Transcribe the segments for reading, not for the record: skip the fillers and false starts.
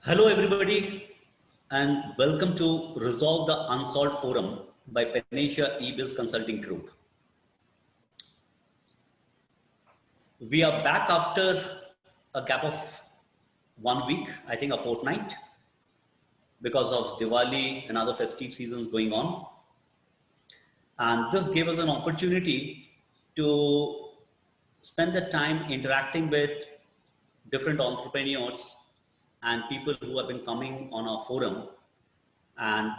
Hello, everybody, and welcome to Resolve the Unsolved Forum by Panacea eBiz Consulting Group. We are back after a gap of 1 week, I think a fortnight, because of Diwali and other festive seasons going on. And this gave us an opportunity to spend the time interacting with different entrepreneurs and people who have been coming on our forum and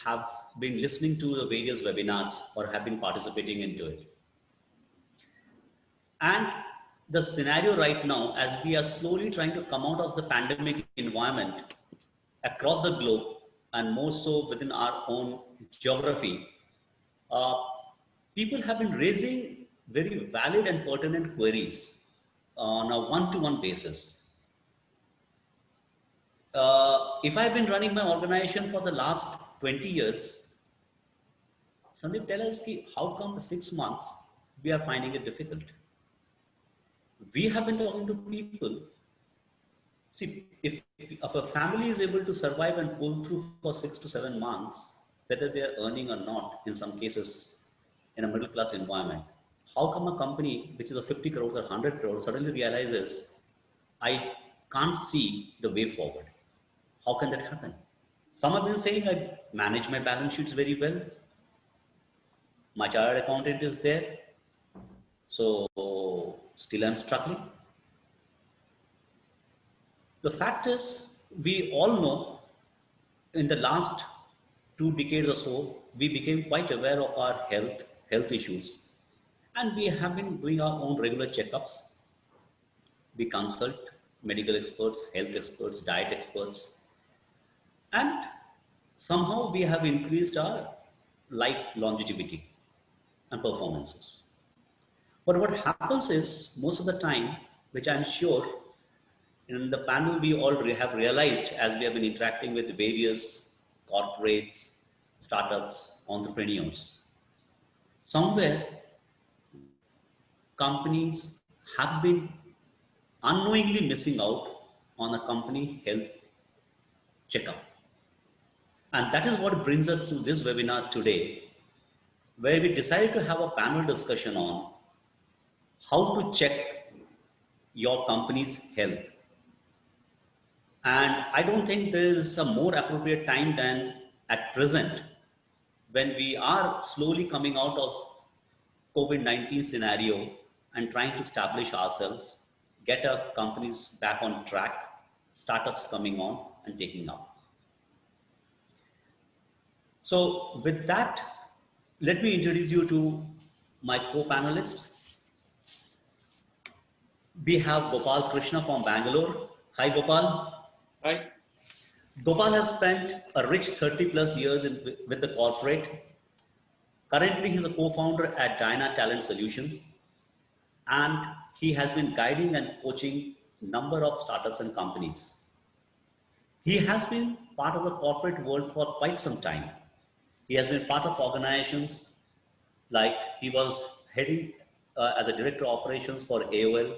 have been listening to the various webinars or have been participating into it. And the scenario right now, as we are slowly trying to come out of the pandemic environment across the globe and more so within our own geography, people have been raising very valid and pertinent queries on a one-to-one basis. If I've been running my organization for the last 20 years, Sandeep, tell us how come 6 months we are finding it difficult? We have been talking to people. See, if a family is able to survive and pull through for 6 to 7 months, whether they are earning or not, in some cases, in a middle class environment, how come a company which is a 50 crores or 100 crores suddenly realizes, I can't see the way forward? How can that happen? Some have been saying, I manage my balance sheets very well. My chartered accountant is there. So still I'm struggling. The fact is, we all know in the last 2 decades or so, we became quite aware of our health issues. And we have been doing our own regular checkups. We consult medical experts, health experts, diet experts. And somehow we have increased our life longevity and performances. But what happens is, most of the time, which I'm sure in the panel we all have realized as we have been interacting with various corporates, startups, entrepreneurs, somewhere companies have been unknowingly missing out on a company health checkup. And that is what brings us to this webinar today, where we decided to have a panel discussion on how to check your company's health. And I don't think there is a more appropriate time than at present, when we are slowly coming out of COVID-19 scenario and trying to establish ourselves, get our companies back on track, startups coming on and taking up. So with that, let me introduce you to my co-panelists. We have Gopal Krishna from Bangalore. Hi, Gopal. Hi. Gopal has spent a rich 30 plus years with the corporate. Currently, he's a co-founder at Dyna Talent Solutions, and he has been guiding and coaching a number of startups and companies. He has been part of the corporate world for quite some time. He has been part of organizations like he was heading as a director of operations for AOL.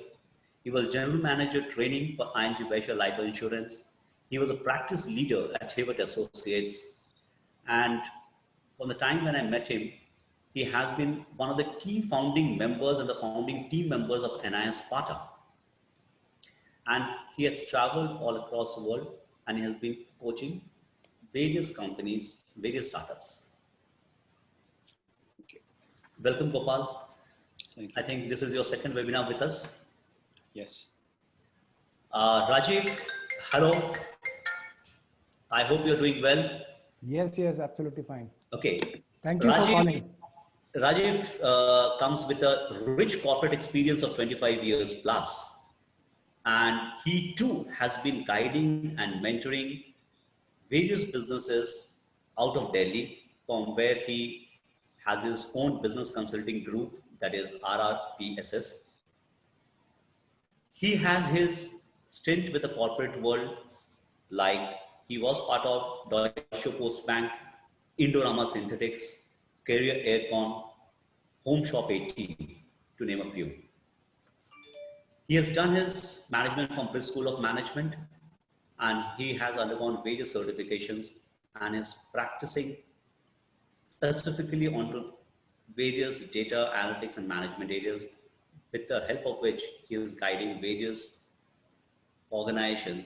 He was general manager training for ING Vysya Life Insurance. He was a practice leader at Hibbert Associates. And from the time when I met him, he has been one of the key founding members and the founding team members of NIS Sparta. And he has traveled all across the world and he has been coaching various companies, various startups. Okay. Welcome, Gopal. Thank you. I think this is your second webinar with us. Yes. Rajiv, hello. I hope you're doing well. Yes, absolutely fine. Okay. Thank you for calling. Rajiv comes with a rich corporate experience of 25 years plus. And he too has been guiding and mentoring various businesses out of Delhi, from where he has his own business consulting group, that is RRPSS. He has his stint with the corporate world, like he was part of Deutsche Post Bank, Indorama Synthetics, Carrier Aircon, Home Shop 80, to name a few. He has done his management from Bridge School of Management and he has undergone various certifications and is practicing specifically onto various data analytics and management areas, with the help of which he is guiding various organizations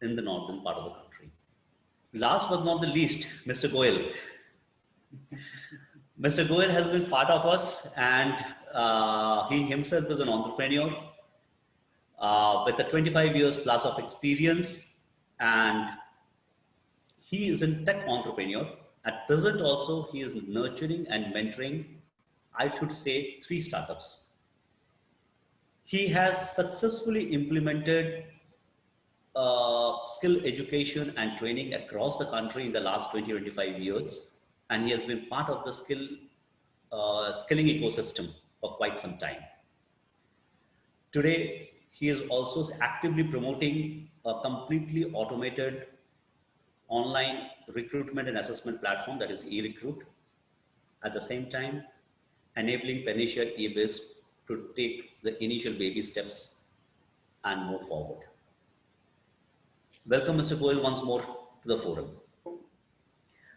in the northern part of the country. Last but not the least, Mr. Goyal. Mr. Goyal has been part of us, and he himself is an entrepreneur with a 25 years plus of experience, and he is a tech entrepreneur. At present also, he is nurturing and mentoring, I should say, 3 startups. He has successfully implemented skill education and training across the country in the last 20-25 years, and he has been part of the skilling ecosystem for quite some time. Today, he is also actively promoting a completely automated online recruitment and assessment platform, that is eRecruit. At the same time, enabling Panacea eBiz to take the initial baby steps and move forward. Welcome, Mr. Goyal, once more to the forum.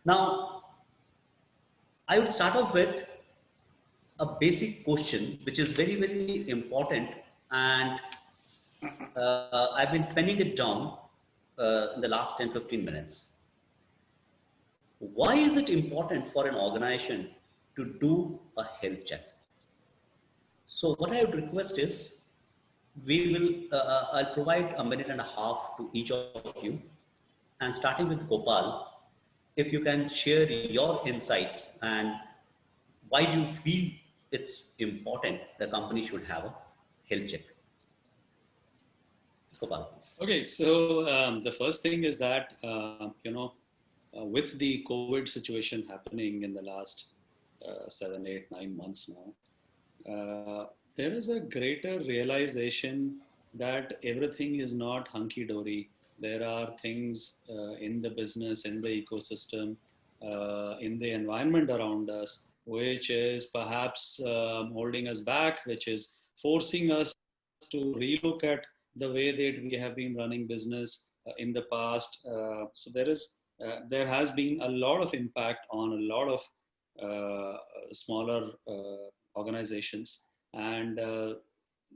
Now, I would start off with a basic question, which is very, very important, and I've been penning it down in the last 10-15 minutes. Why is it important for an organization to do a health check? So what I would request is, I'll provide a minute and a half to each of you, and starting with Gopal, if you can share your insights and why do you feel it's important the company should have a health check? Gopal. Okay, so the first thing is that, with the COVID situation happening in the last 7, 8, 9 months now, there is a greater realization that everything is not hunky-dory. There are things in the business, in the ecosystem, in the environment around us, which is perhaps holding us back, which is forcing us to relook at the way that we have been running business in the past. So there has been a lot of impact on a lot of smaller organizations, and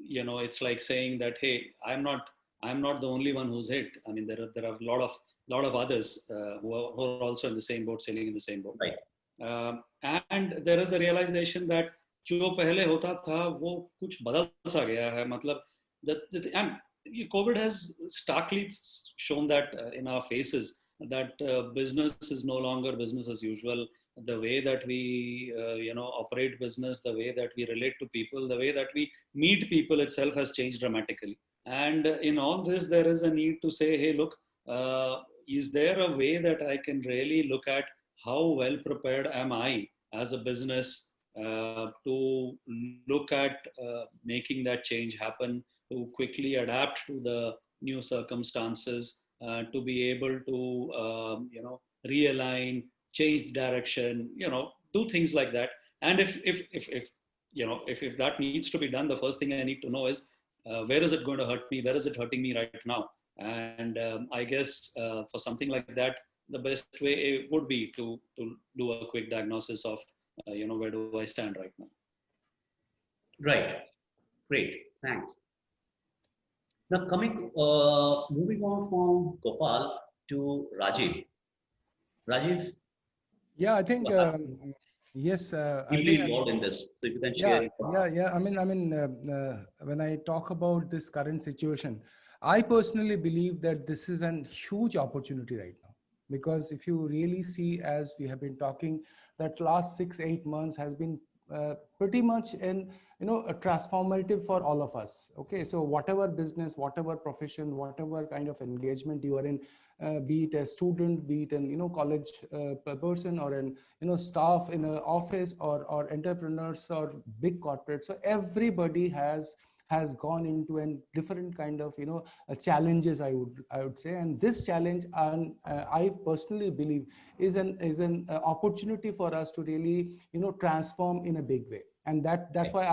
it's like saying that, hey, I'm not the only one who's hit. I mean, there are a lot of others who are also in the same boat, sailing in the same boat. Right. And there is a realization that जो पहले होता था वो कुछ बदल सा गया है. मतलब and COVID has starkly shown that in our faces that business is no longer business as usual. The way that we operate business, the way that we relate to people, the way that we meet people itself has changed dramatically. And in all this, there is a need to say, hey, look, is there a way that I can really look at how well prepared am I as a business to look at making that change happen, to quickly adapt to the new circumstances, to be able to realign, change direction, do things like that. And if that needs to be done, the first thing I need to know is where is it going to hurt me? Where is it hurting me right now? And I guess for something like that, the best way would be to do a quick diagnosis of where do I stand right now. Right. Great. Thanks. Now moving on from Gopal to Rajiv. Rajiv? Yeah, I think, yes. Deeply involved in this. So if you can share. Yeah. I mean, when I talk about this current situation, I personally believe that this is a huge opportunity right now. Because if you really see, as we have been talking, that last 6-8 months has been pretty much a transformative for all of us. Okay, so whatever business, whatever profession, whatever kind of engagement you are in, be it a student, be it an college person, or an staff in an office, or entrepreneurs or big corporates. So everybody has gone into a different kind of challenges, I would say. And this challenge, and I personally believe, is an opportunity for us to really transform in a big way. And that's why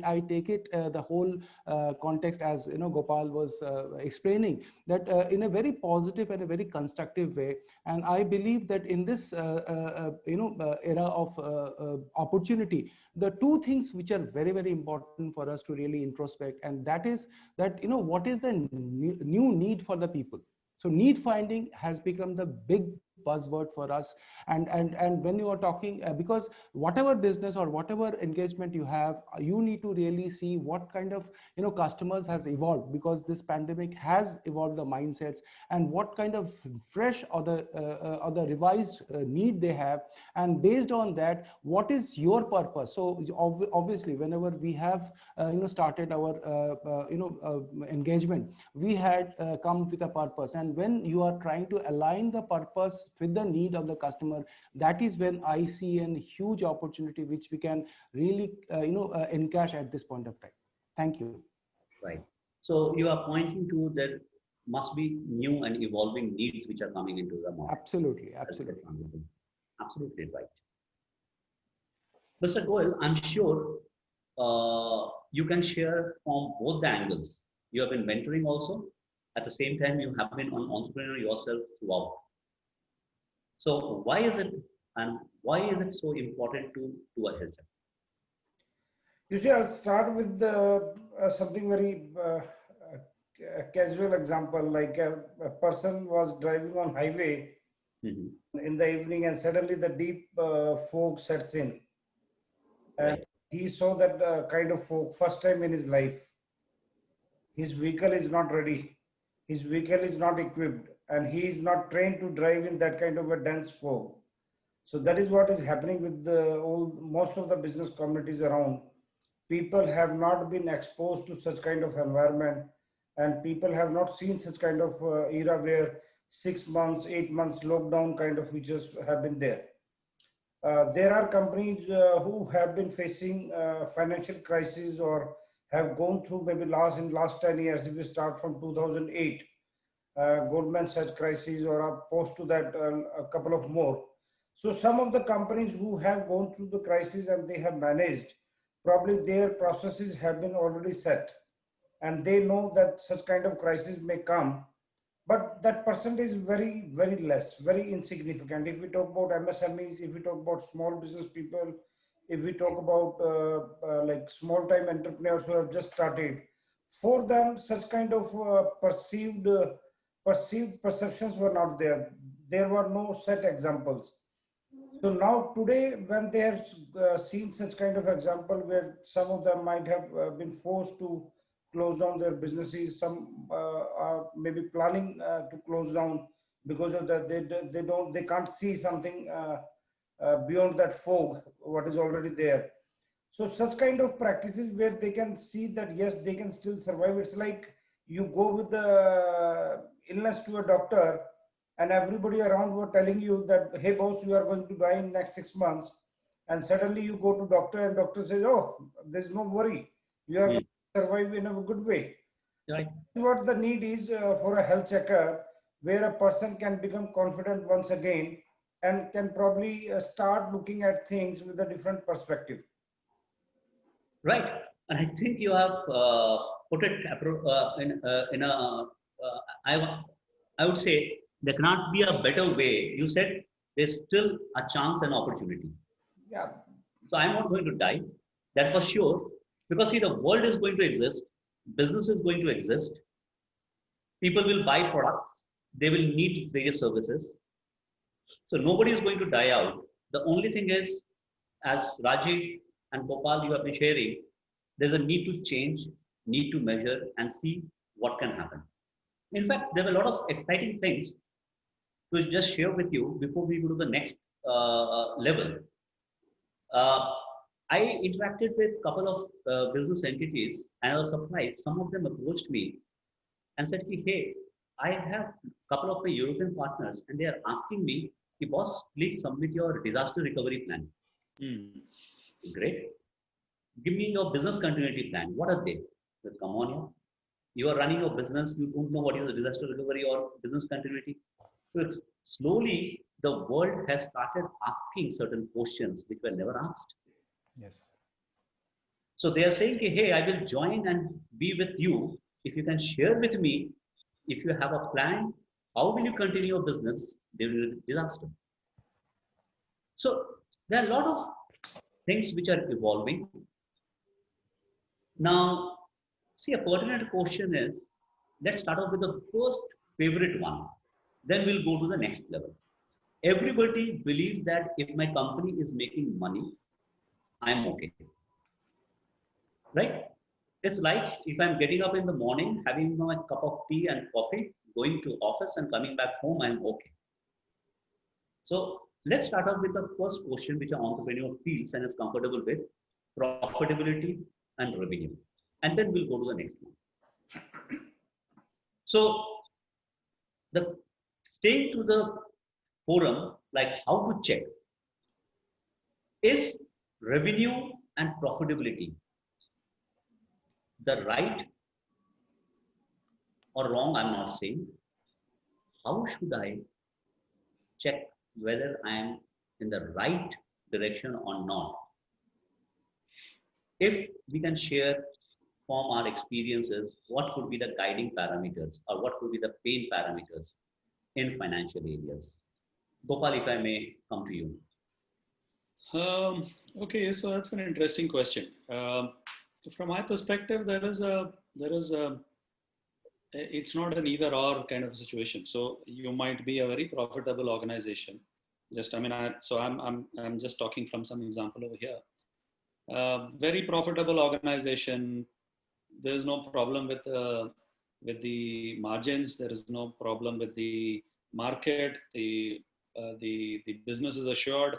I take it the whole context, as Gopal was explaining, that in a very positive and a very constructive way. And I believe that in this era of opportunity, the two things which are very, very important for us to really introspect, and that is that what is the new need for the people. So need finding has become the big buzzword for us. And when you are talking, because whatever business or whatever engagement you have, you need to really see what kind of customers has evolved, because this pandemic has evolved the mindsets, and what kind of fresh or the revised need they have, and based on that, what is your purpose. So obviously, whenever we have started our engagement, we had come with a purpose, and when you are trying to align the purpose with the need of the customer, that is when I see a huge opportunity which we can really encash at this point of time. Thank you. Right. So you are pointing to that must be new and evolving needs which are coming into the market. Absolutely. Absolutely right. Mr. Goel, I'm sure you can share from both the angles. You have been mentoring also. At the same time, you have been an entrepreneur yourself throughout. So why is it so important to a health check? You see, I'll start with something very casual example. Like a person was driving on highway in the evening, and suddenly the deep fog sets in, and he saw that kind of fog first time in his life. His vehicle is not ready. His vehicle is not equipped, and he is not trained to drive in that kind of a dense fog. So that is what is happening with most of the business communities around. People have not been exposed to such kind of environment, and people have not seen such kind of era where 6 months, 8 months lockdown kind of features have been there. There are companies who have been facing financial crisis, or have gone through maybe in last 10 years. If we start from 2008, Goldman Sachs crisis, or post to that a couple of more. So some of the companies who have gone through the crisis and they have managed, probably their processes have been already set, and they know that such kind of crisis may come, but that percentage is very, very less, very insignificant. If we talk about MSMEs, if we talk about small business people, if we talk about like small time entrepreneurs who have just started, for them such kind of perceived perceptions were not there. There were no set examples. So now today, when they have seen such kind of example where some of them might have been forced to close down their businesses, some are maybe planning to close down because of that, they can't see something beyond that fog, what is already there. So such kind of practices where they can see that yes, they can still survive. It's like you go with the illness to a doctor, and everybody around were telling you that, hey boss, you are going to die in next 6 months, and suddenly you go to doctor and doctor says, oh, there's no worry, you are going to survive in a good way. Right. So what the need is for a health checker, where a person can become confident once again, and can probably start looking at things with a different perspective. Right, and I think you have put it in a. I would say there cannot be a better way. You said there's still a chance and opportunity. Yeah. So I'm not going to die. That's for sure. Because see, the world is going to exist. Business is going to exist. People will buy products. They will need various services. So nobody is going to die out. The only thing is, as Rajiv and Gopal, you have been sharing, there's a need to change, need to measure, and see what can happen. In fact, there are a lot of exciting things to just share with you before we go to the next level. I interacted with a couple of business entities, and I was surprised. Some of them approached me and said, hey, I have a couple of my European partners, and they are asking me, boss, please submit your disaster recovery plan. Great. Give me your business continuity plan. What are they? But come on, yeah. You are running your business. You don't know what is a disaster recovery or business continuity. So it's slowly the world has started asking certain questions which were never asked. Yes. So they are saying, hey, I will join and be with you if you can share with me if you have a plan, how will you continue your business during a disaster? So there are a lot of things which are evolving. Now, see, a pertinent question is, let's start off with the first favorite one. Then we'll go to the next level. Everybody believes that if my company is making money, I'm okay. Right? It's like if I'm getting up in the morning, having my cup of tea and coffee, going to office and coming back home, I'm okay. So let's start off with the first question which an entrepreneur feels and is comfortable with: profitability and revenue. And then we'll go to the next one. So the staying to the forum, like how to check, is revenue and profitability the right or wrong? I'm not saying. How should I check whether I am in the right direction or not? If we can share from our experiences, what could be the guiding parameters or what could be the pain parameters in financial areas? Gopal, if I may come to you. Okay, so that's an interesting question. From my perspective, it's not an either or kind of a situation. So you might be a very profitable organization. I'm just talking from some example over here. Very profitable organization. There's no problem with the margins. There is no problem with the market. The business is assured.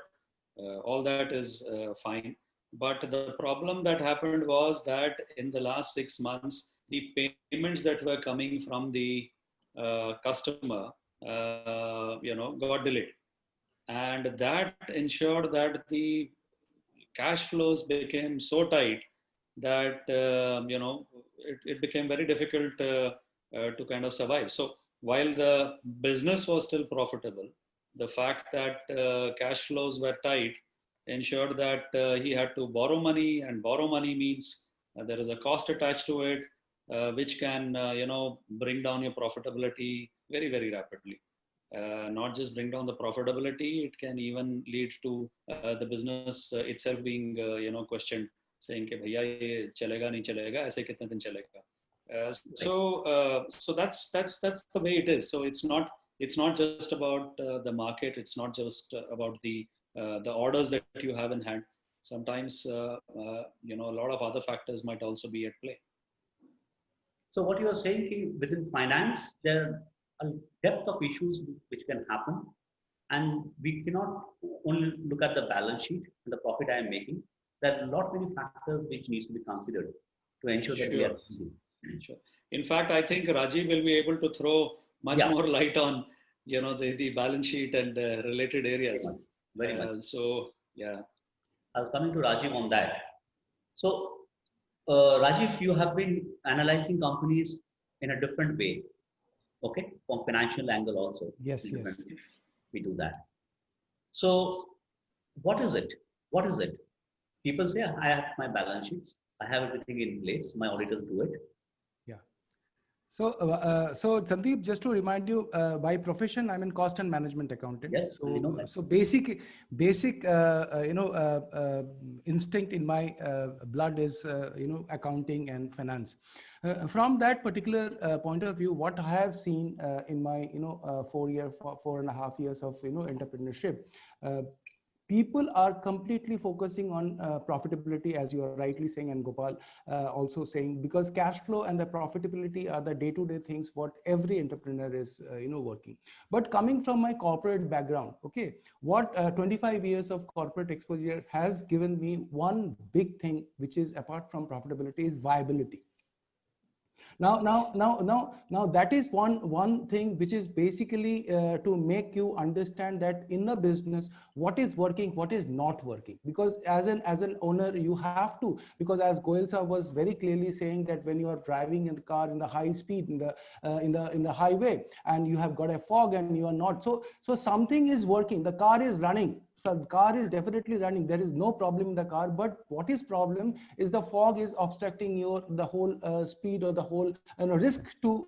All that is fine. But the problem that happened was that in the last 6 months, the payments that were coming from the customer, got delayed, and that ensured that the cash flows became so tight that it became very difficult to kind of survive. So while the business was still profitable, the fact that cash flows were tight ensured that he had to borrow money, and borrow money means there is a cost attached to it, which can bring down your profitability very, very rapidly. Not just bring down the profitability, it can even lead to the business itself being questioned, saying कि भैया ये चलेगा नहीं चलेगा, ऐसे कितने दिन चलेगा. So that's the way it is. So it's not just about the market. It's not just about the orders that you have in hand. Sometimes a lot of other factors might also be at play. So what you are saying, within finance, there are a depth of issues which can happen, and we cannot only look at the balance sheet and the profit I am making. There are a lot many factors which needs to be considered to ensure that we are. Sure. In fact, I think Rajiv will be able to throw much more light on the balance sheet and related areas. Very much. So yeah, I was coming to Rajiv on that. So Rajiv, you have been analyzing companies in a different way, okay, from financial angle also. Yes. We do that. So what is it? What is it? People say, I have my balance sheets, I have everything in place, my auditors do it. Yeah. So Sandeep, just to remind you, by profession, I'm in cost and management accountant. Yes, so, we know that. So basic instinct in my blood is accounting and finance. From that particular point of view, what I have seen in my 4.5 years of entrepreneurship, people are completely focusing on profitability, as you are rightly saying, and Gopal also saying, because cash flow and the profitability are the day-to-day things what every entrepreneur is working. But coming from my corporate background, okay, what 25 years of corporate exposure has given me one big thing, which is apart from profitability, is viability. Now that is one thing which is basically to make you understand that in a business, what is working, what is not working. Because as an owner, you have to, because as Goel sir was very clearly saying that when you are driving in the car in the high speed in the highway, and you have got a fog and you are not, so something is working, the car is running, so the car is definitely running. There is no problem in the car, but what is problem is the fog is obstructing the whole speed or the whole risk to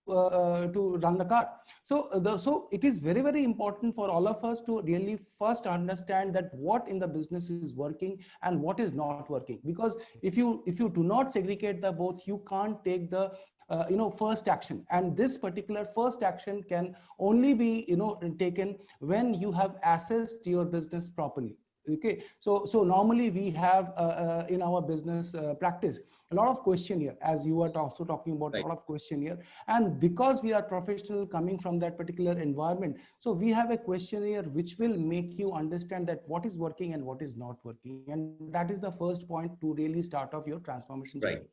run the car. So it is very, very important for all of us to really first understand that what in the business is working and what is not working. Because if you do not segregate the both, you can't take the first action. And this particular first action can only be taken when you have assessed your business properly. Okay, so normally we have in our business practice a lot of questionnaire, as you are also talking about, right. a lot of questionnaire. And because we are professional coming from that particular environment, so we have a questionnaire which will make you understand that what is working and what is not working. And that is the first point to really start off your transformation journey. Right.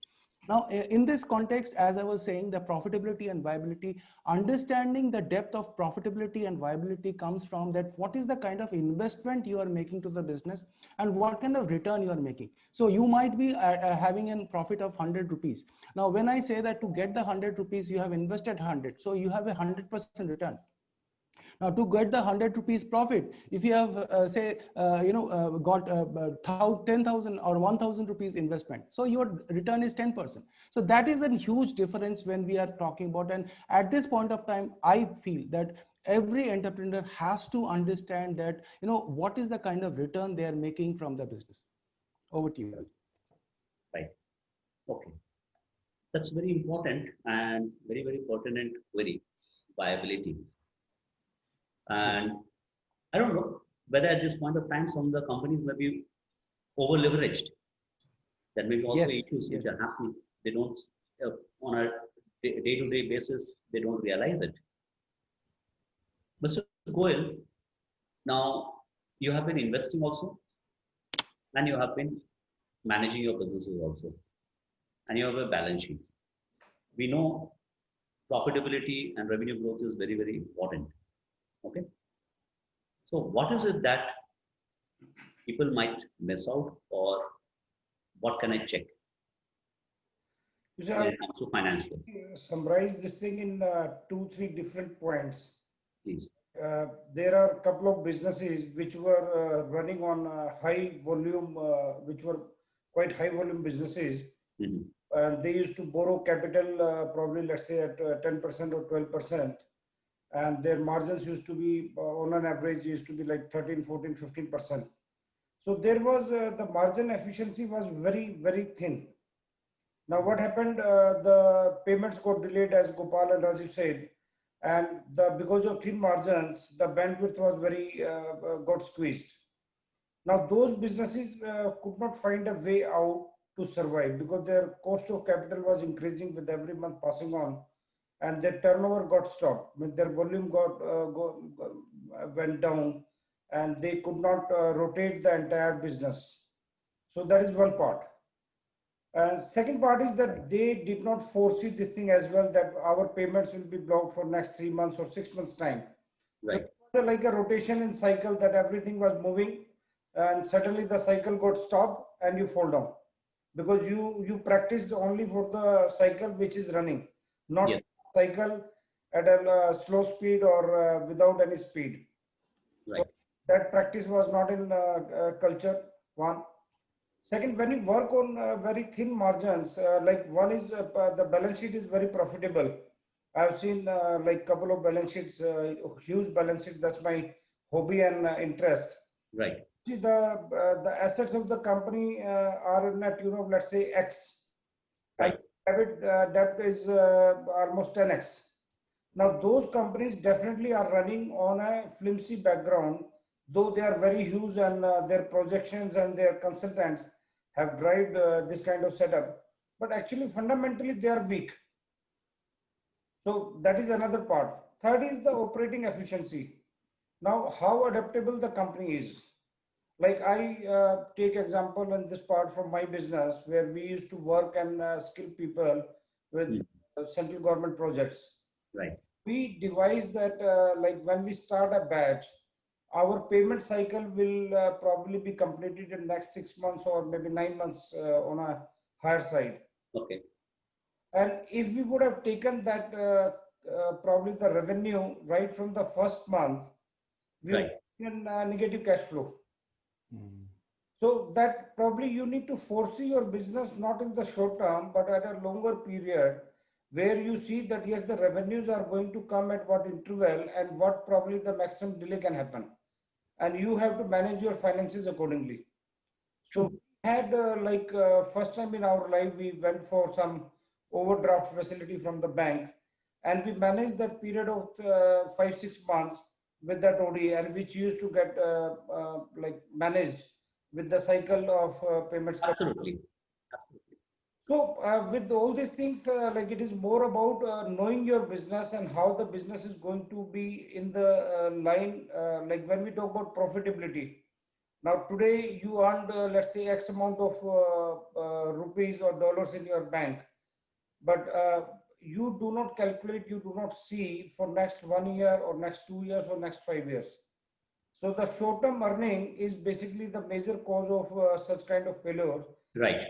Now, in this context, as I was saying, the profitability and viability, understanding the depth of profitability and viability comes from that what is the kind of investment you are making to the business and what kind of return you are making. So you might be having a profit of 100 rupees. Now, when I say that to get the 100 rupees, you have invested 100. So you have a 100% return. Now, to get the 100 rupees profit, if you have got 10,000 or 1,000 rupees investment, so your return is 10%. So that is a huge difference when we are talking about. And at this point of time, I feel that every entrepreneur has to understand that what is the kind of return they are making from the business. Over to you. Right. Okay. That's very important and very, very pertinent query, viability. And I don't know whether at this point of time some of the companies may be over leveraged. There may be also issues which are happening. They don't, on a day-to-day basis, they don't realize it. Mr. Goel, now you have been investing also, and you have been managing your businesses also, and you have a balance sheets. We know profitability and revenue growth is very, very important. Okay. So what is it that people might miss out, or what can I check when it comes to financials? Summarize this thing in 2-3 different points. Please. There are a couple of businesses which were running on high volume, which were quite high volume businesses. Mm-hmm. And they used to borrow capital probably, let's say, at 10% or 12%. And their margins used to be, on an average, used to be like 13, 14, 15%. So there was, the margin efficiency was very, very thin. Now what happened, the payments got delayed, as Gopal and Rajiv said, and because of thin margins, the bandwidth was very, got squeezed. Now those businesses could not find a way out to survive because their cost of capital was increasing with every month passing on, and their turnover got stopped. When their volume went down, and they could not rotate the entire business. So that is one part. Second part is that they did not foresee this thing as well, that our payments will be blocked for next 3 months or 6 months time. Right. So like a rotation in cycle, that everything was moving, and suddenly the cycle got stopped and you fall down because you practiced only for the cycle which is running, not cycle at a slow speed or without any speed. Right. So that practice was not in culture. One. Second, when you work on very thin margins, like one is the balance sheet is very profitable. I've seen like couple of balance sheets, huge balance sheets. That's my hobby and interest. Right. See, the assets of the company are net, let's say X. Right. And debt is almost 10X. Now those companies definitely are running on a flimsy background, though they are very huge, and their projections and their consultants have driven this kind of setup, but actually fundamentally they are weak. So that is another part. Third is the operating efficiency. Now how adaptable the company is. Like I take example in this part from my business, where we used to work and skill people with central government projects. Right. We devised that like when we start a batch, our payment cycle will probably be completed in next 6 months or maybe 9 months on a higher side. Okay. And if we would have taken that probably the revenue right from the first month, we would negative cash flow. So that probably you need to foresee your business not in the short term, but at a longer period, where you see that yes, the revenues are going to come at what interval and what probably the maximum delay can happen. And you have to manage your finances accordingly. So we had first time in our life, we went for some overdraft facility from the bank, and we managed that period of 5-6 months with that OD, and which used to get managed with the cycle of payments. Absolutely. So with all these things, it is more about knowing your business and how the business is going to be in the line. Like when we talk about profitability, now today you earned let's say X amount of rupees or dollars in your bank, but you do not calculate, you do not see for next 1 year or next 2 years or next 5 years. So the short-term earning is basically the major cause of such kind of failure. Right.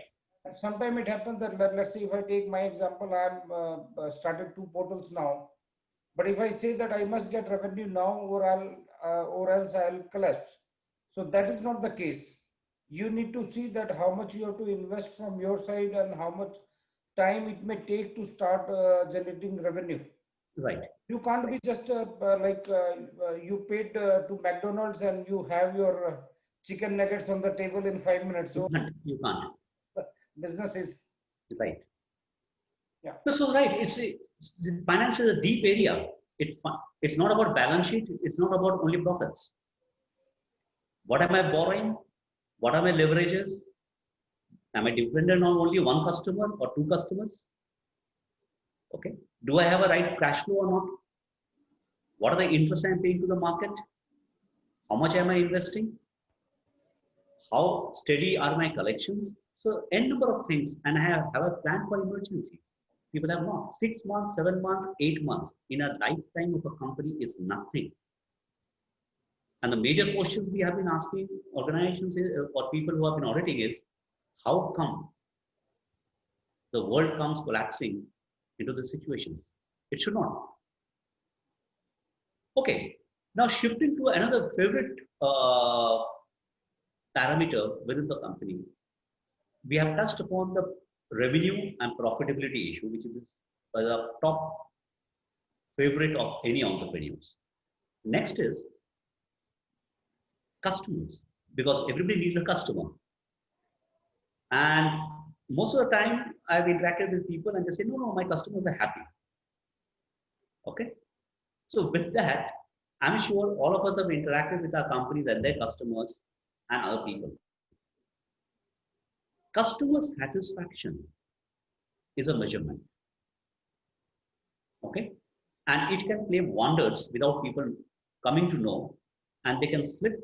Sometimes it happens that, let's say if I take my example, I'm started 2 portals now, but if I say that I must get revenue now or else I'll collapse. So that is not the case. You need to see that how much you have to invest from your side and how much time it may take to start generating revenue. Right. You can't be just you paid to McDonald's and you have your chicken nuggets on the table in 5 minutes. So you can't. Business is right. Yeah. So right. Finance is a deep area. It's not about balance sheet. It's not about only profits. What am I borrowing? What are my leverages? Am I dependent on only one customer or 2 customers? Okay. Do I have a right cash flow or not? What are the interest I'm paying to the market? How much am I investing? How steady are my collections? So n number of things, and I have a plan for emergencies. People have not. 6 months, 7 months, 8 months in a lifetime of a company is nothing. And the major questions we have been asking organizations or people who have been auditing is, how come the world comes collapsing into the situations? It should not. Okay, now shifting to another favorite parameter within the company. We have touched upon the revenue and profitability issue, which is the top favorite of any entrepreneurs. Next is customers, because everybody needs a customer. And most of the time I've interacted with people and they say, no, my customers are happy. Okay. So with that, I'm sure all of us have interacted with our companies and their customers and other people. Customer satisfaction is a measurement. Okay. And it can play wonders without people coming to know, and they can slip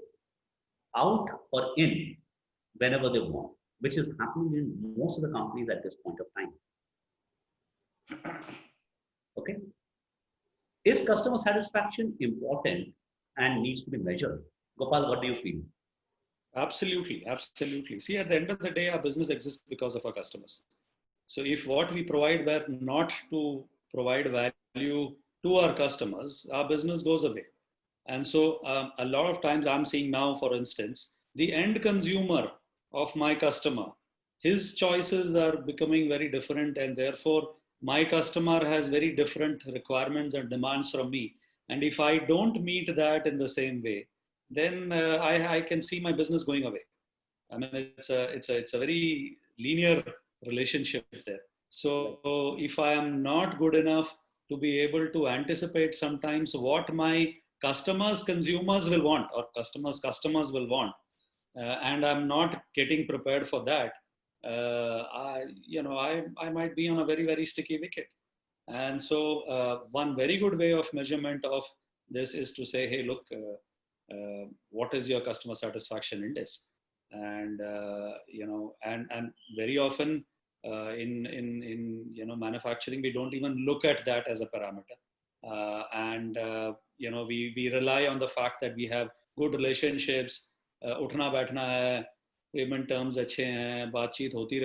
out or in whenever they want, which is happening in most of the companies at this point of time. Okay. Is customer satisfaction important and needs to be measured? Gopal, what do you feel? Absolutely, absolutely. See, at the end of the day, our business exists because of our customers. So if what we provide were not to provide value to our customers, our business goes away. And so a lot of times I'm seeing now, for instance, the end consumer of my customer, his choices are becoming very different, and therefore my customer has very different requirements and demands from me. And if I don't meet that in the same way, then I can see my business going away. I mean, it's a very linear relationship there. So if I am not good enough to be able to anticipate sometimes what my consumers will want, or customers will want, and I'm not getting prepared for that, I might be on a very, very sticky wicket. And so one very good way of measurement of this is to say, hey, look, what is your customer satisfaction index? And and very often in manufacturing, we don't even look at that as a parameter, we rely on the fact that we have good relationships, उठना बैठना है, payment terms अच्छे हैं, बातचीत होती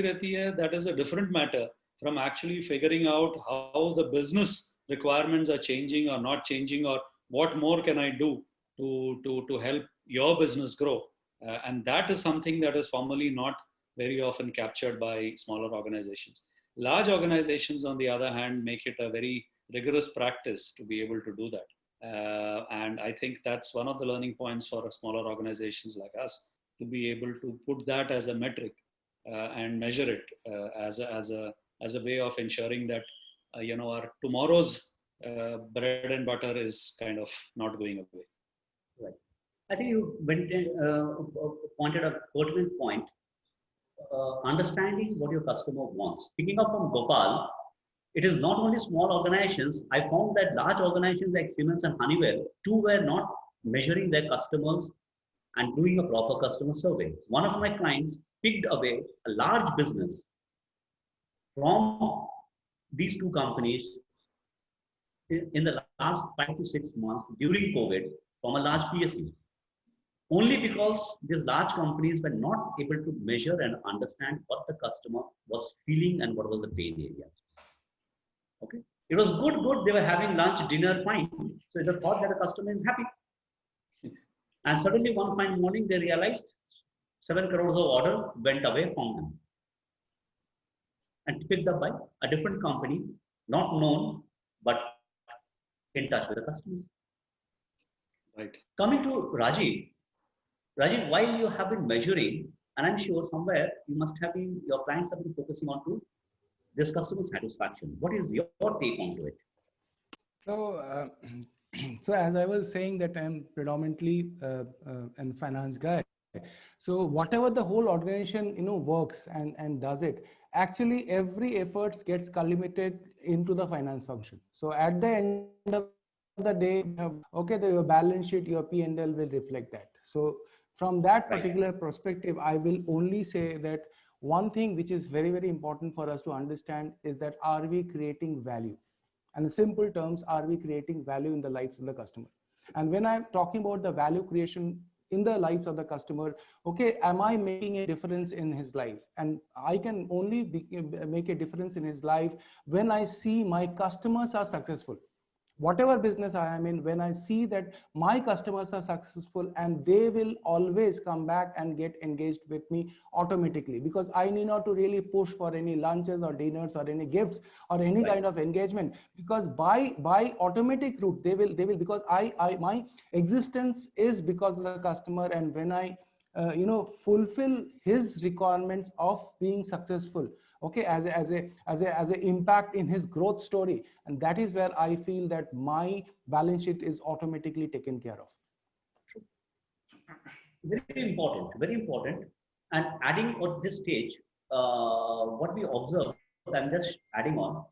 रहती है. That is a different matter from actually figuring out how the business requirements are changing or not changing, or what more can I do to help your business grow. And that is something that is formally not very often captured by smaller organizations. Large organizations, on the other hand, make it a very rigorous practice to be able to do that. And I think that's one of the learning points for smaller organizations like us, to be able to put that as a metric and measure it as a way of ensuring that our tomorrow's bread and butter is kind of not going away. Right. I think you pointed a pertinent point. Understanding what your customer wants. Picking up from Gopal, it is not only small organizations. I found that large organizations like Siemens and Honeywell too were not measuring their customers and doing a proper customer survey. One of my clients picked away a large business from these two companies in the last 5 to 6 months during COVID from a large PSU. Only because these large companies were not able to measure and understand what the customer was feeling and what was the pain area. Okay, it was good. They were having lunch, dinner, fine. So they thought that the customer is happy. And suddenly one fine morning, they realized 7 crores of order went away from them and picked up by a different company, not known, but in touch with the customer. Right. Coming to Rajiv, while you have been measuring, and I'm sure somewhere you must have been, your clients have been focusing on to this customer satisfaction. What is your take onto it? So, so as I was saying that I'm predominantly a finance guy. So whatever the whole organization, works and does it, actually every effort gets culminated into the finance function. So at the end of the day, your balance sheet, your P&L will reflect that. So from that particular perspective, I will only say that one thing which is very, very important for us to understand is that are we creating value? And in simple terms, are we creating value in the lives of the customer? And when I'm talking about the value creation in the lives of the customer, am I making a difference in his life? And I can only make a difference in his life when I see my customers are successful. Whatever business I am in, when I see that my customers are successful, and they will always come back and get engaged with me automatically, because I need not to really push for any lunches or dinners or any gifts or any kind of engagement, because by automatic route they will because my existence is because of the customer. And when I fulfill his requirements of being successful, as a impact in his growth story, and that is where I feel that my balance sheet is automatically taken care of. Very important. And adding at this stage, what we observe, I'm just adding on,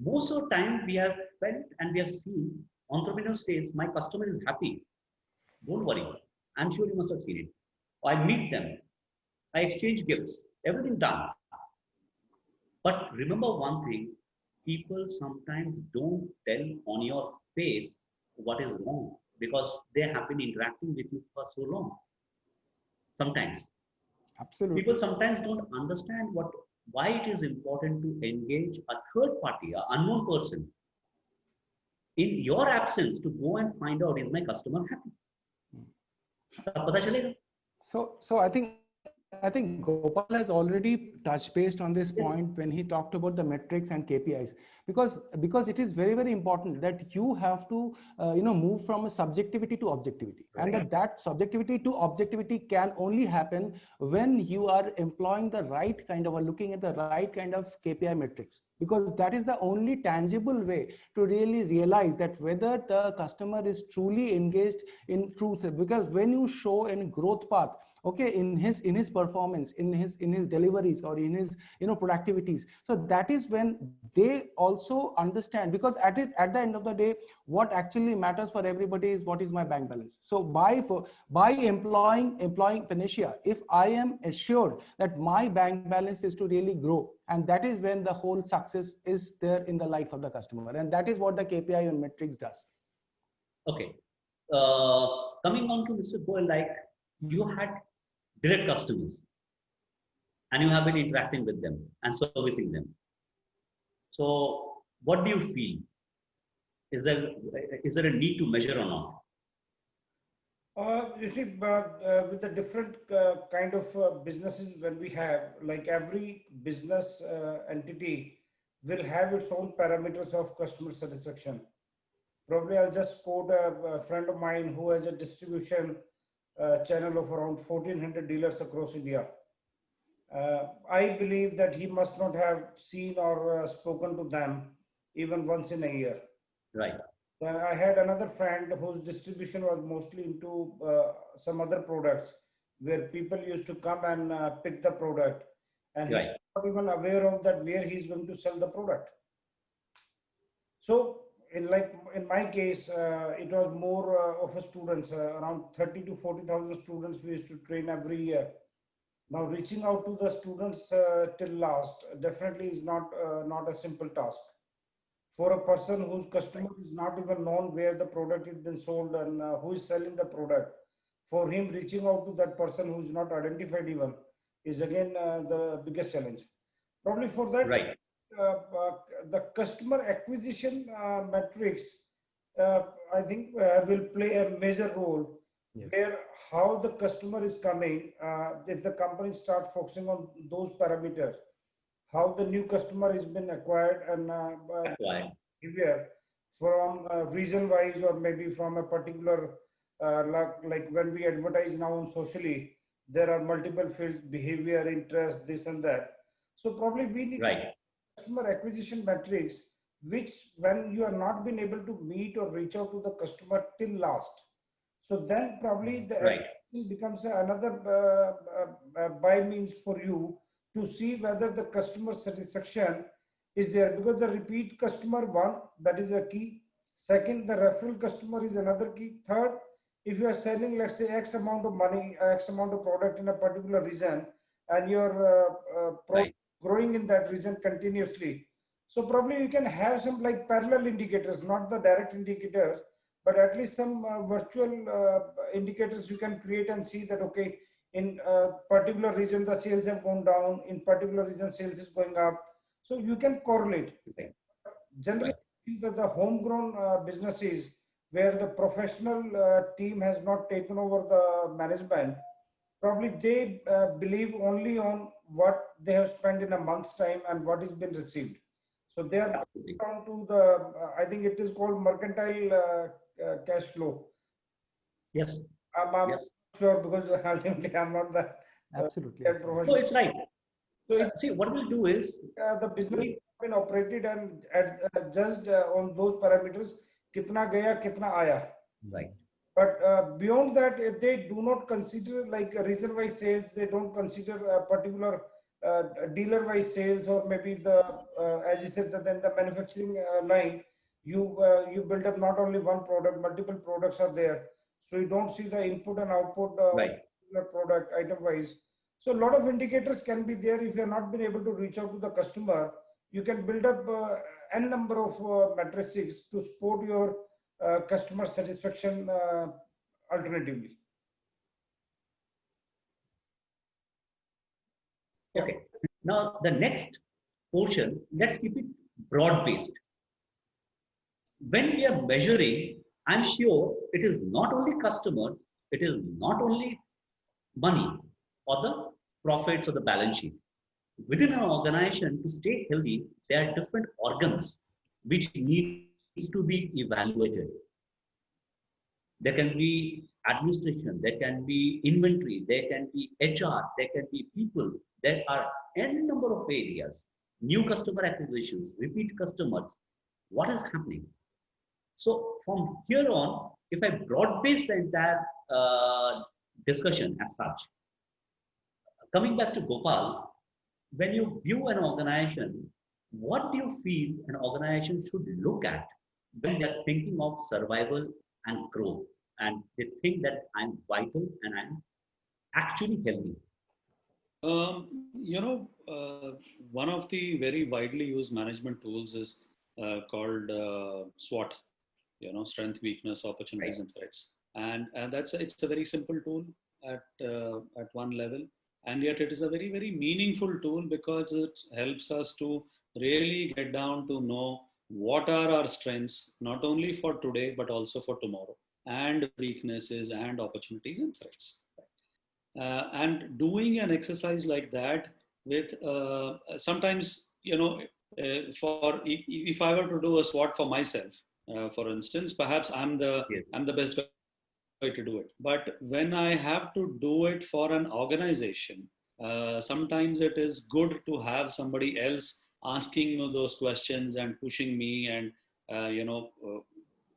most of the time we have felt and we have seen entrepreneurs says, my customer is happy. Don't worry. I'm sure you must have seen it. I meet them. I exchange gifts. Everything done. But remember one thing, people sometimes don't tell on your face what is wrong, because they have been interacting with you for so long. Sometimes. Absolutely. People sometimes don't understand why it is important to engage a third party, an unknown person, in your absence, to go and find out, is my customer happy? So I think Gopal has already touched based on this point when he talked about the metrics and KPIs, because it is very, very important that you have to move from a subjectivity to objectivity, and that subjectivity to objectivity can only happen when you are employing the right kind of, or looking at the right kind of KPI metrics, because that is the only tangible way to really realize that whether the customer is truly engaged in truth. Because when you show a growth path, in his performance, in his deliveries, or in his productivities, so that is when they also understand, because at the end of the day, what actually matters for everybody is what is my bank balance. So by employing Panacea, if I am assured that my bank balance is to really grow, and that is when the whole success is there in the life of the customer, and that is what the KPI and metrics does. Okay, coming on to Mr. Goel, like you had direct customers and you have been interacting with them and servicing them. So what do you feel? Is there a need to measure or not? You see, with the different kind of businesses when we have, like every business entity will have its own parameters of customer satisfaction. Probably I'll just quote a friend of mine who has a distribution channel of around 1400 dealers across India. I believe that he must not have seen or spoken to them even once in a year. Right. Then I had another friend whose distribution was mostly into some other products where people used to come and pick the product, and he's not even aware of that where he's going to sell the product. So in my case, it was more of a students, around 30 to 40,000 students we used to train every year. Now reaching out to the students till last definitely is not a simple task. For a person whose customer is not even known where the product is been sold and who is selling the product, for him reaching out to that person who is not identified even is again the biggest challenge. Probably for that, the customer acquisition metrics, I think will play a major role. Yes. Where how the customer is coming, if the company starts focusing on those parameters, how the new customer has been acquired and behavior from region wise or maybe from a particular like when we advertise now on socially, there are multiple fields, behavior, interest, this and that. So probably we need customer acquisition metrics, which when you are not been able to meet or reach out to the customer till last, so then probably the becomes another by means for you to see whether the customer satisfaction is there, because the repeat customer, one, that is a key. Second, the referral customer is another key. Third, if you are selling, let's say, X amount of money, X amount of product in a particular region, and you're growing in that region continuously, so probably you can have some like parallel indicators, not the direct indicators, but at least some virtual indicators you can create and see that, okay, in a particular region, the sales have gone down, in particular region, sales is going up. So you can correlate. Generally, the homegrown businesses where the professional team has not taken over the management, probably they believe only on what they have spent in a month's time and what has been received. So they are down to the, I think it is called mercantile cash flow. Yes. I'm sure, because ultimately I'm not that. Absolutely. No, it's right. So see, what we'll do is the business has been operated and judged on those parameters. Kitna gaya, kitna aaya. Right. But beyond that, they do not consider like region-wise sales. They don't consider a particular dealer-wise sales, or maybe the as you said, then the manufacturing line. You build up not only one product, multiple products are there. So you don't see the input and output product item-wise. So a lot of indicators can be there. If you have not been able to reach out to the customer, you can build up n number of matrices to support your customer satisfaction alternatively. Okay. Now the next portion, let's keep it broad-based. When we are measuring, I'm sure it is not only customers, it is not only money or the profits or the balance sheet. Within an organization, to stay healthy, there are different organs which needs to be evaluated. There can be administration, there can be inventory, there can be HR, there can be people. There are n number of areas. New customer acquisitions, repeat customers. What is happening? So from here on, if I broad-base the entire discussion as such, coming back to Gopal, when you view an organization, what do you feel an organization should look at when they're thinking of survival and growth, and they think that I'm vital and I'm actually healthy? One of the very widely used management tools is called SWOT. Strength, weakness, opportunities, and threats. And it's a very simple tool at one level, and yet it is a very, very meaningful tool because it helps us to really get down to know what are our strengths, not only for today but also for tomorrow, and weaknesses and opportunities and threats. And doing an exercise like that with sometimes, for if I were to do a SWOT for myself, for instance, perhaps I'm the best guy to do it. But when I have to do it for an organization, sometimes it is good to have somebody else asking those questions and pushing me and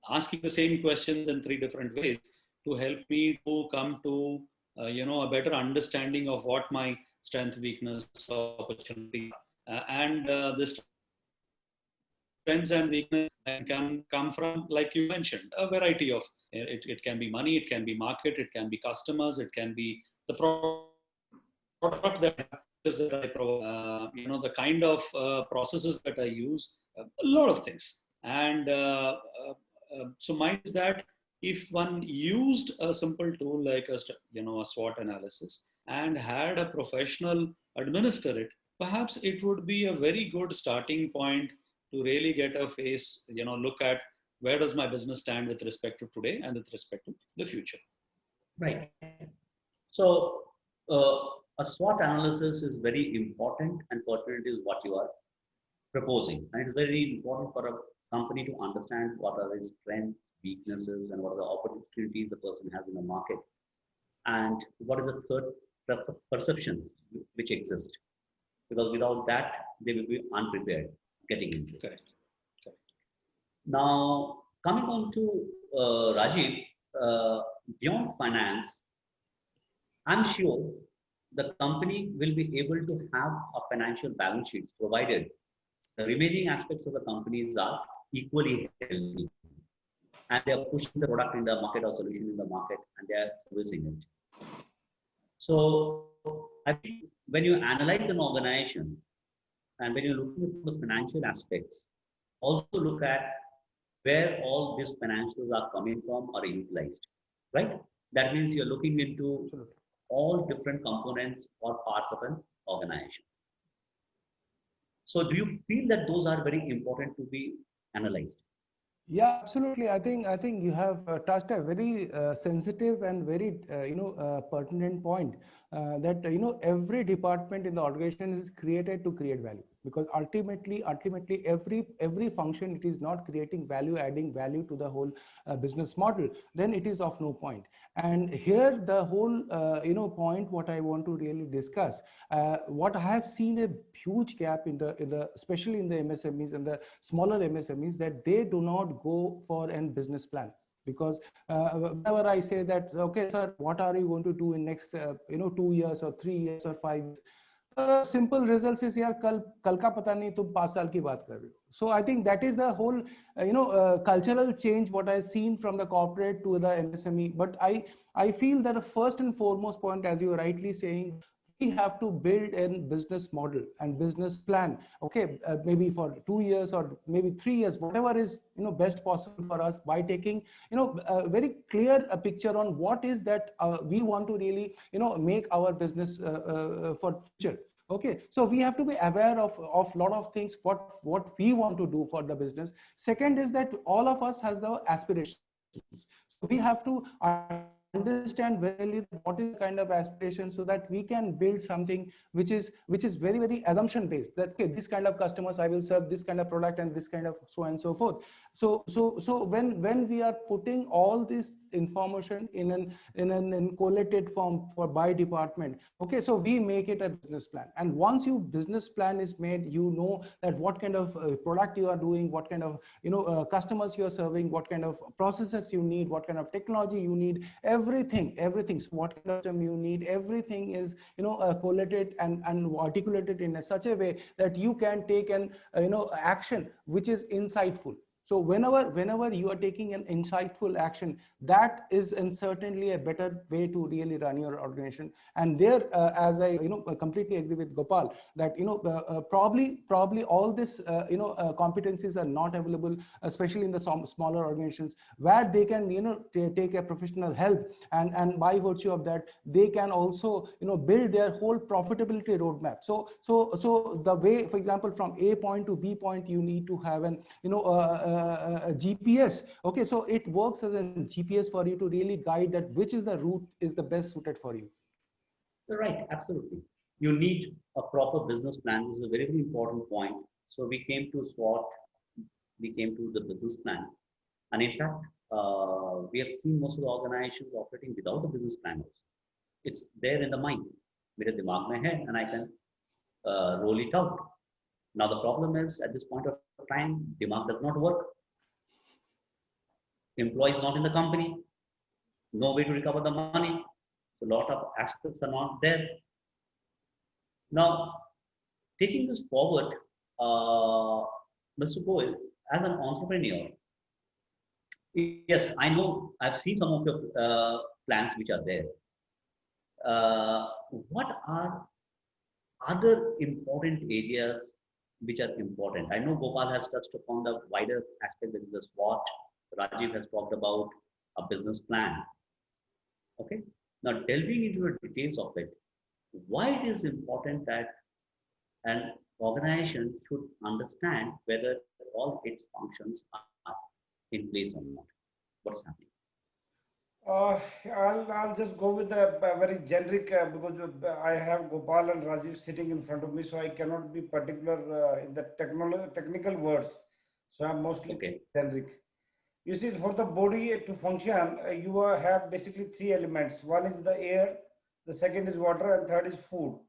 asking the same questions in 3 different ways to help me to come to a better understanding of what my strength, weakness, opportunity, and this strengths and weakness can come from, like you mentioned, a variety of it can be money, it can be market, it can be customers, it can be the product that I provide, the kind of processes that I use, a lot of things. And so mine is that if one used a simple tool like a SWOT analysis and had a professional administer it, perhaps it would be a very good starting point to really get a look at where does my business stand with respect to today and with respect to the future. Right. So a SWOT analysis is very important and pertinent is what you are proposing. And it's very important for a company to understand what are its strengths, weaknesses, and what are the opportunities the person has in the market. And what is the third perceptions which exist. Because without that, they will be unprepared getting into it. Correct. Now, coming on to Rajiv, beyond finance, I'm sure the company will be able to have a financial balance sheet provided the remaining aspects of the companies are equally healthy and they are pushing the product in the market or solution in the market and they are servicing it. So I think when you analyze an organization and when you're looking at the financial aspects, also look at where all these financials are coming from or utilized, right? That means you're looking into all different components or parts of an organization. So do you feel that those are very important to be analyzed? Yeah, absolutely. I think you have touched a very sensitive and very pertinent point that every department in the organization is created to create value, because ultimately every function, it is not creating value, adding value to the whole business model, then it is of no point. And here the whole point what I want to really discuss, what I have seen a huge gap in the especially in the MSMEs and the smaller MSMEs, that they do not go for a business plan. Because whenever I say that, okay sir, what are you going to do in next 2 years or 3 years or 5 years, simple results is yaar kal ka pata nahi tum 5 saal ki baat kar rahe ho. So I think that is the whole cultural change what I've seen from the corporate to the MSME. But I feel that the first and foremost point, as you are rightly saying, we have to build a business model and business plan, okay, maybe for 2 years or maybe 3 years, whatever is best possible for us, by taking a very clear picture on what is that we want to really make our business for future. Okay, so we have to be aware of lot of things, what we want to do for the business. Second is that all of us has the aspirations, so we have to understand really what is the kind of aspiration, so that we can build something which is very, very assumption based, that okay, this kind of customers I will serve, this kind of product and this kind of so and so forth. So when we are putting all this information in an collated form for by department, okay, so we make it a business plan. And once your business plan is made, that what kind of product you are doing, what kind of customers you are serving, what kind of processes you need, what kind of technology you need, everything, so what kind of system you need, everything is collated and articulated in such a way that you can take an action which is insightful. So whenever you are taking an insightful action, that is certainly a better way to really run your organization. And there, as I completely agree with Gopal, that probably all this competencies are not available, especially in the smaller organizations, where they can take a professional help, and by virtue of that, they can also build their whole profitability roadmap. So the way, for example, from A point to B point, you need to have an GPS. Okay, so it works as a GPS for you to really guide that which is the route is the best suited for you. You're right, absolutely. You need a proper business plan. This is a very, very important point. So we came to SWOT, we came to the business plan. And in fact, we have seen most of the organizations operating without a business plan also. It's there in the mind. मेरे दिमाग में है, and I can roll it out. Now the problem is at this point of time, दिमाग does not work. Employees not in the company, no way to recover the money. So a lot of aspects are not there. Now, taking this forward, Mr. Goel, as an entrepreneur, yes, I know I've seen some of your plans which are there. What are other important areas which are important? I know Gopal has touched upon the wider aspect that is the SWOT. Rajiv has talked about a business plan. Okay. Now delving into the details of it, why it is important that an organization should understand whether all its functions are in place or not. What's happening? I'll just go with a very generic because I have Gopal and Rajiv sitting in front of me, so I cannot be particular in the technical words. So I'm mostly generic. You see, for the body to function, you have basically three elements. One is the air, the second is water, and third is food.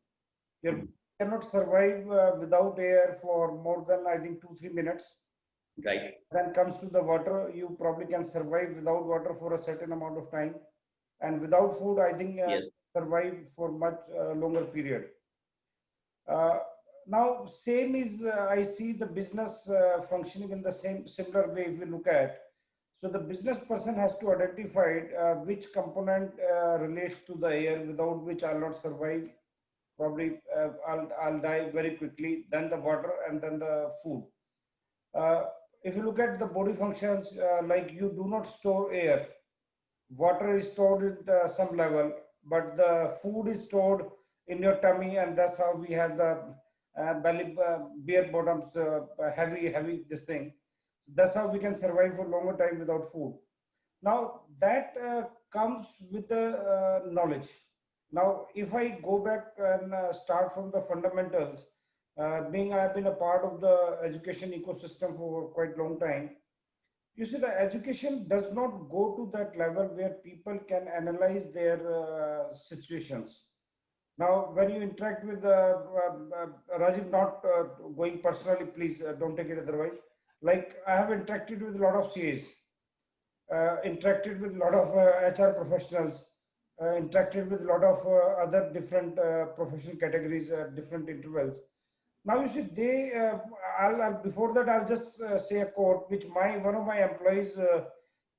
Your body cannot survive without air for more than, I think, 2-3 minutes. Right. Then comes to the water. You probably can survive without water for a certain amount of time, and without food, I think Yes. survive for much longer period. Now, same is I see the business functioning in the similar way. If you look at, so the business person has to identify which component relates to the air, without which I'll not survive. Probably I'll die very quickly. Then the water, and then the food. If you look at the body functions, like you do not store air, water is stored at some level, but the food is stored in your tummy, and that's how we have the belly, bare bottoms, heavy this thing. That's how we can survive for longer time without food. Now that comes with the knowledge. Now, if I go back and start from the fundamentals, being I've been a part of the education ecosystem for quite a long time, you see, the education does not go to that level where people can analyze their situations. Now, when you interact with Rajiv, not going personally, please don't take it otherwise. Like I have interacted with a lot of CAs, interacted with a lot of HR professionals, interacted with a lot of other different professional categories, different intervals. Now you see, before that I'll just say a quote which one of my employees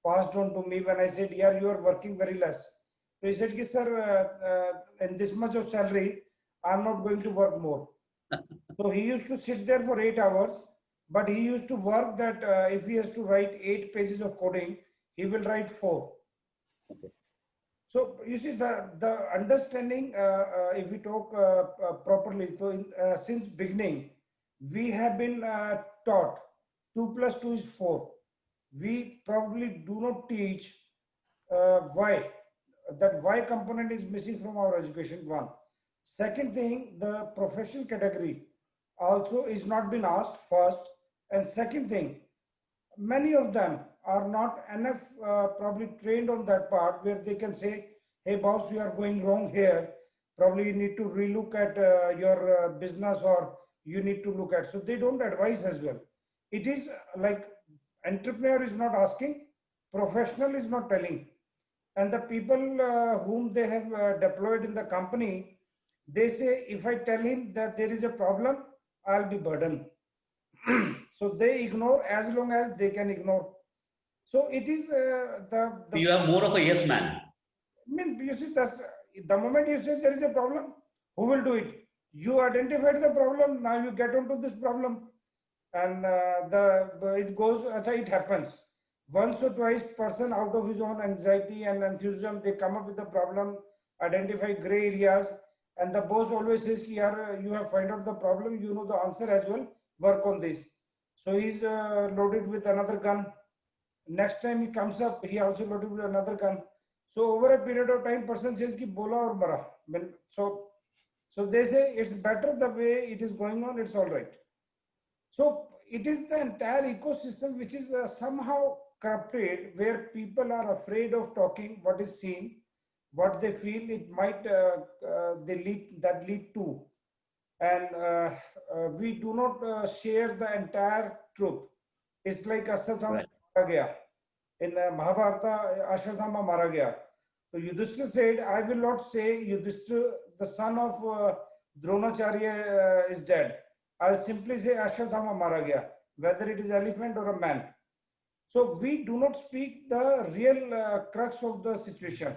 passed on to me when I said, "Yeah, you are working very less." So he said, "Sir, in this much of salary, I'm not going to work more." So he used to sit there for 8 hours, but he used to work that if he has to write 8 pages of coding, he will write 4. Okay. So you see the understanding, if we talk properly, so since beginning, we have been taught 2 plus 2 is 4. We probably do not teach why. That why component is missing from our education, one. Second thing, the professional category also is not been asked first. And second thing, many of them are not enough probably trained on that part where they can say, "Hey boss, you are going wrong here. Probably you need to relook at your business, or you need to look at." So they don't advise as well. It is like entrepreneur is not asking, professional is not telling. And the people whom they have deployed in the company, they say, if I tell him that there is a problem, I'll be burdened. So they ignore as long as they can ignore. So it is You are more of a yes man. I mean, you see, that's the moment you say there is a problem, who will do it? You identified the problem, now you get onto this problem, and it goes, it happens. Once or twice, person out of his own anxiety and enthusiasm, they come up with the problem, identify gray areas, and the boss always says, "You have find out the problem, you know the answer as well, work on this." So he's loaded with another gun. Next time he comes up, he also loaded with another gun. So over a period of time, person says ki bola aur mara. So they say it's better the way it is going on, it's all right. So it is the entire ecosystem which is somehow corrupted, where people are afraid of talking what is seen, what they feel it might lead to, and we do not share the entire truth. It's like Ashwatthama mara gaya. In Mahabharata, Ashwatthama mara gaya. So Yudhishthira said, I will not say Yudhishthira, the son of Dronacharya, is dead. I'll simply say Ashwatthama mara gaya, whether it is elephant or a man. So we do not speak the real crux of the situation.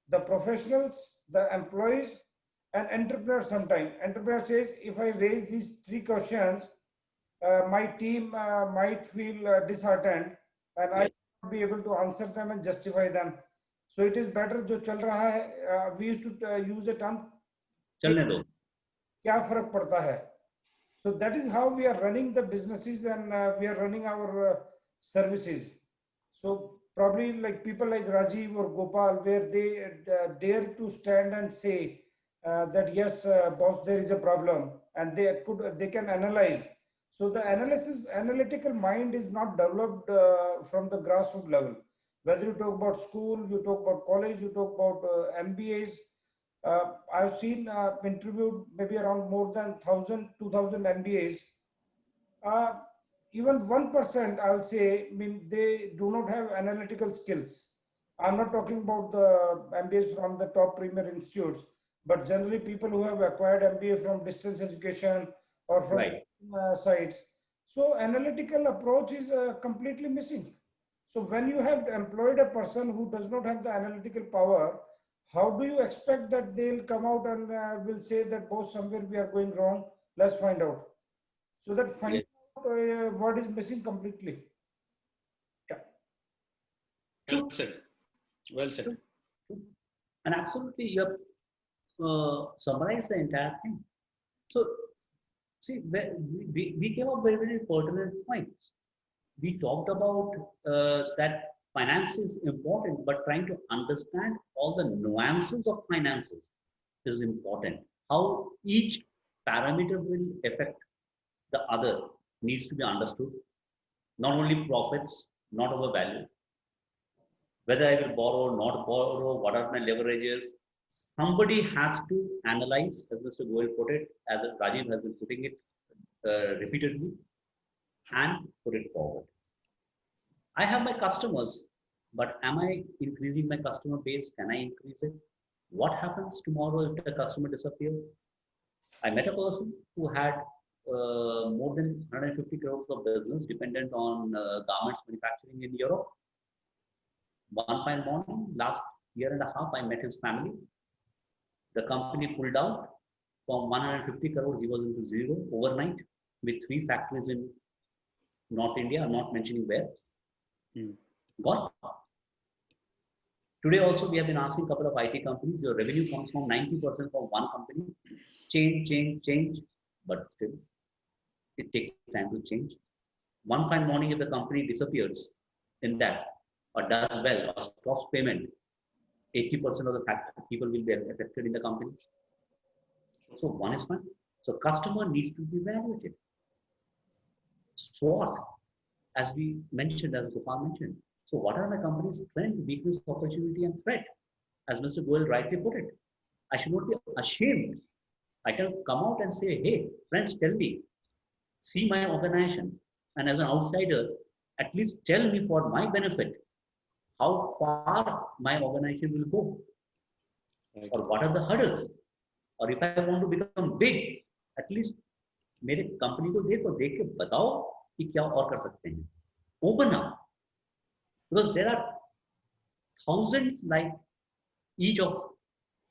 The professionals, the employees, and entrepreneur sometimes. Entrepreneur says, if I raise these three questions, my team might feel disheartened, and I will be able to answer them and justify them. So it is better जो चल रहा है, we used to use a term चलने दो. क्या फर्क पड़ता है. So that is how we are running the businesses, and we are running our services. So probably like people like Rajiv or Gopal, where they dare to stand and say that yes, boss, there is a problem, and they can analyze. So the analytical mind is not developed from the grassroots level. Whether you talk about school, you talk about college, you talk about MBAs. I've seen interviewed maybe around more than 1,000-2,000 MBAs. Even 1%, I'll say, I mean, they do not have analytical skills. I'm not talking about the MBAs from the top premier institutes, but generally people who have acquired MBA from distance education or from sites. So analytical approach is completely missing. So when you have employed a person who does not have the analytical power, how do you expect that they'll come out and will say that, boss, somewhere we are going wrong, let's find out. So that finding out what is missing completely. Yeah. Well said. Well said. And absolutely, you have summarized the entire thing. So, see, we came up with very pertinent points. We talked about that finance is important, but trying to understand all the nuances of finances is important. How each parameter will affect the other needs to be understood. Not only profits, not over value. Whether I will borrow, not borrow, what are my leverages. Somebody has to analyze, as Mr. Goel put it, as Rajiv has been putting it repeatedly, and put it forward. I have my customers, but am I increasing my customer base? Can I increase it? What happens tomorrow if the customer disappears? I met a person who had more than 150 crores of business dependent on garments manufacturing in Europe. One fine morning, last year and a half, I met his family. The company pulled out from 150 crores, he was into zero overnight with 3 factories in North India. I'm not mentioning where. Gone. Today also, we have been asking a couple of IT companies, your revenue comes from 90% from one company. Change, but still, it takes time to change. One fine morning, if the company disappears in that, or does well, or stops payment, 80% of the people will be affected in the company. So one is fine. So customer needs to be evaluated. SWOT, as we mentioned, as Gopal mentioned. So what are my company's strength, weakness, opportunity, and threat? As Mr. Goel rightly put it, I should not be ashamed. I can come out and say, hey, friends, tell me, see my organization. And as an outsider, at least tell me for my benefit, how far my organization will go. Or what are the hurdles? Or if I want to become big, at least मेरे company को देख के बताओ कि क्या और कर सकते हैं. Open up, because there are thousands like each of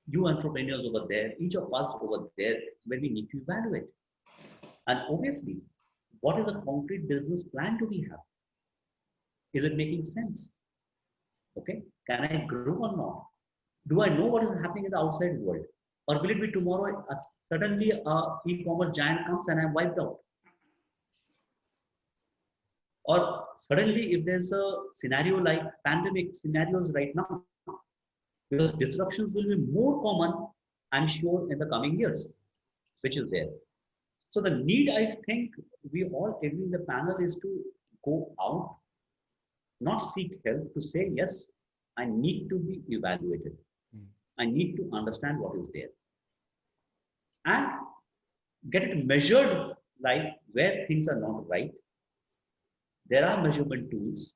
you entrepreneurs over there, each of us over there, where we need to evaluate. And obviously, what is a concrete business plan do we have? Is it making sense? Okay, can I grow or not? Do I know what is happening in the outside world? Or will it be tomorrow, suddenly an e-commerce giant comes and I'm wiped out? Or suddenly, if there's a scenario like pandemic scenarios right now, because disruptions will be more common, I'm sure, in the coming years, which is there. So the need, I think, we all agree in the panel is to go out, not seek help, to say, yes, I need to be evaluated. I need to understand what is there. And get it measured, like where things are not right. There are measurement tools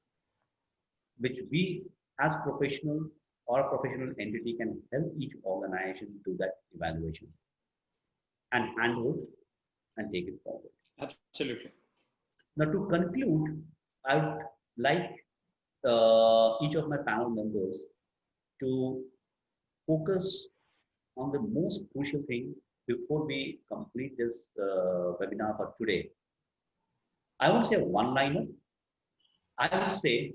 which we as professional or professional entity can help each organization do that evaluation and handle it and take it forward. Absolutely. Now, to conclude, I would like each of my panel members to focus on the most crucial thing before we complete this webinar for today. I won't say a one-liner. I will say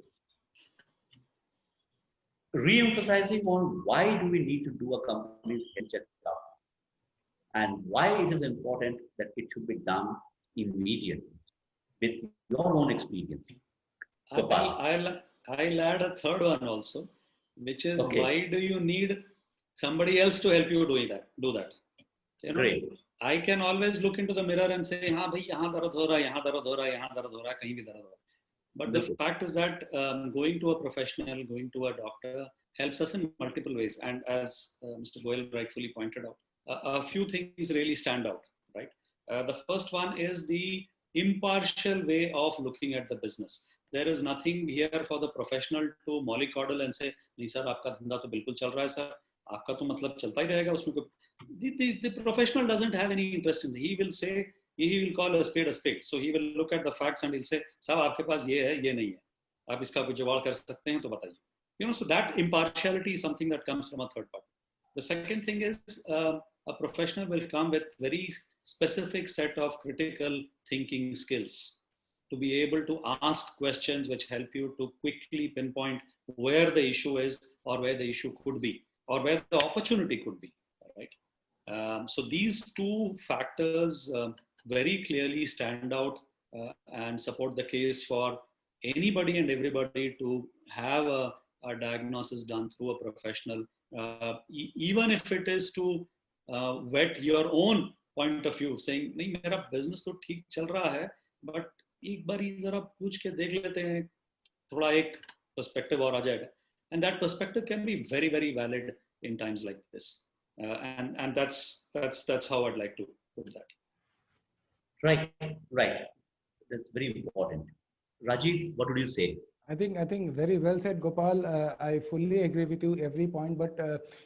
re-emphasizing on why do we need to do a company's health checkup and why it is important that it should be done immediately with your own experience. I'll add a third one also, which is Okay. why do you need somebody else to help you do that? You know, Great. I can always look into the mirror and say, हाँ भाई यहाँ दर्द हो रहा है, यहाँ दर्द हो रहा है, यहाँ दर्द हो रहा है, कहीं भी दर्द हो रहा है. But the fact is that going to a professional, going to a doctor helps us in multiple ways. And as Mr. Goyal rightfully pointed out, a few things really stand out, right? The first one is the impartial way of looking at the business. There is nothing here for the professional to mollycoddle and say, नहीं sir, आपका धंधा तो बिल्कुल चल रहा है sir, आपका तो मतलब चलता ही रहेगा उसमें कोई. The professional doesn't have any interest in it. He will say, he will call a spade a spade. So he will look at the facts and he'll say, साहब आपके पास ये है, ये नहीं है. आप इसका कुछ जुगाड़ कर सकते हैं तो बताइए. You know, so that impartiality is something that comes from a third party. The second thing is a professional will come with very specific set of critical thinking skills to be able to ask questions which help you to quickly pinpoint where the issue is or where the issue could be or where the opportunity could be, right? So these two factors very clearly stand out and support the case for anybody and everybody to have a diagnosis done through a professional, even if it is to whet your own point of view, saying, नहीं मेरा business तो ठीक चल रहा है, but एक बार ही जरा पूछ के देख लेते हैं, थोड़ा एक perspective और आ जाएगा. And that perspective can be very, very valid in times like this. And that's how I'd like to put that. Right. That's very important. Rajiv, what would you say? I think very well said, Gopal. I fully agree with you every point. But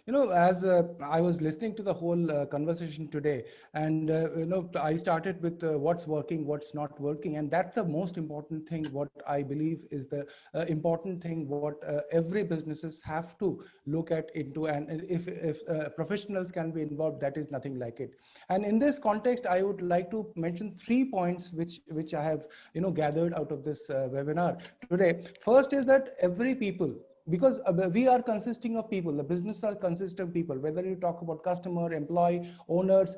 you know, as I was listening to the whole conversation today, and you know, I started with what's working, what's not working, and that's the most important thing. What I believe is the important thing. What every businesses have to look at into, and if professionals can be involved, that is nothing like it. And in this context, I would like to mention 3 points which I have gathered out of this webinar today. First is that every people, because we are consisting of people, the business are consist of people, whether you talk about customer, employee, owners,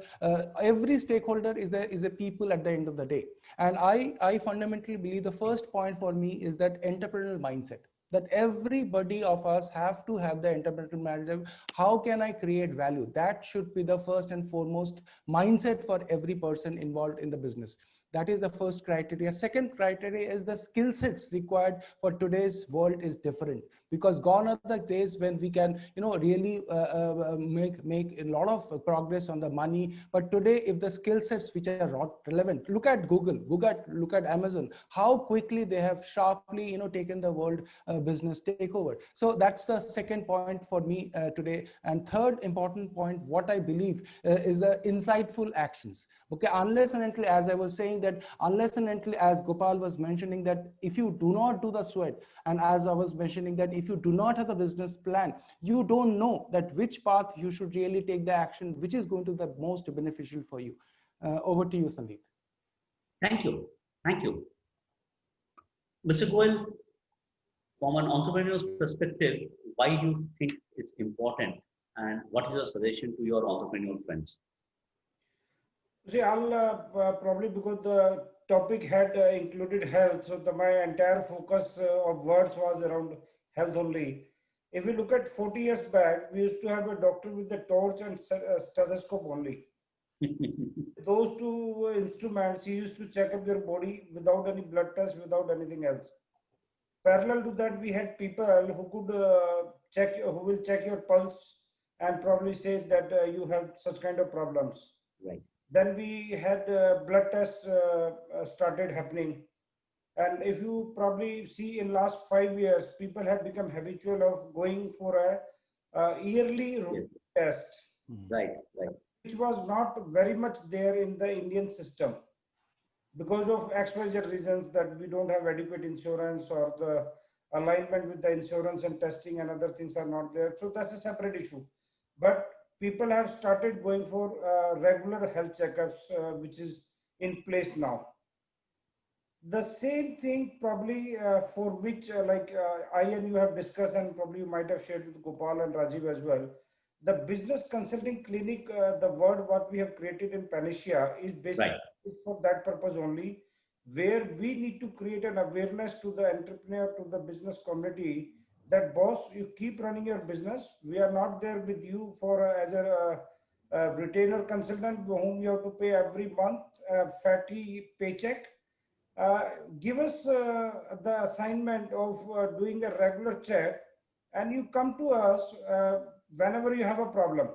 every stakeholder is a people at the end of the day. And I fundamentally believe the first point for me is that entrepreneurial mindset, that everybody of us have to have the entrepreneurial mindset. How can I create value? That should be the first and foremost mindset for every person involved in the business. That is the first criteria. Second criteria is the skill sets required for today's world is different, because gone are the days when we can, really make a lot of progress on the money. But today, if the skill sets which are not relevant, look at Google, look at Amazon, how quickly they have sharply, taken the world business takeover. So that's the second point for me today. And third important point, what I believe is the insightful actions. Okay, unless and until, as I was saying, that unless and until, as Gopal was mentioning, that if you do not do the sweat, and as I was mentioning that if you do not have a business plan, you don't know that which path you should really take the action, which is going to be the most beneficial for you. Over to you, Sandeep. Thank you. Mr. Goyal, from an entrepreneur's perspective, why do you think it's important, and what is your suggestion to your entrepreneurial friends? See, I'll probably, because the topic had included health, so my entire focus of words was around health only. If we look at 40 years back, we used to have a doctor with the torch and stethoscope only. Those two instruments, he used to check up your body without any blood test, without anything else. Parallel to that, we had people who could who will check your pulse and probably say that you have such kind of problems. Right. Then we had blood tests started happening. And if you probably see in last 5 years, people have become habitual of going for a yearly test. Right, right. Which was not very much there in the Indian system because of XYZ reasons that we don't have adequate insurance or the alignment with the insurance and testing and other things are not there. So that's a separate issue. But people have started going for regular health checkups, which is in place now. The same thing probably for which I and you have discussed and probably you might have shared with Gopal and Rajiv as well. The business consulting clinic, the word what we have created in Panacea is basically for that purpose only, where we need to create an awareness to the entrepreneur, to the business community that boss, you keep running your business. We are not there with you for as a retainer consultant whom you have to pay every month a fatty paycheck. Give us the assignment of doing a regular check and you come to us whenever you have a problem.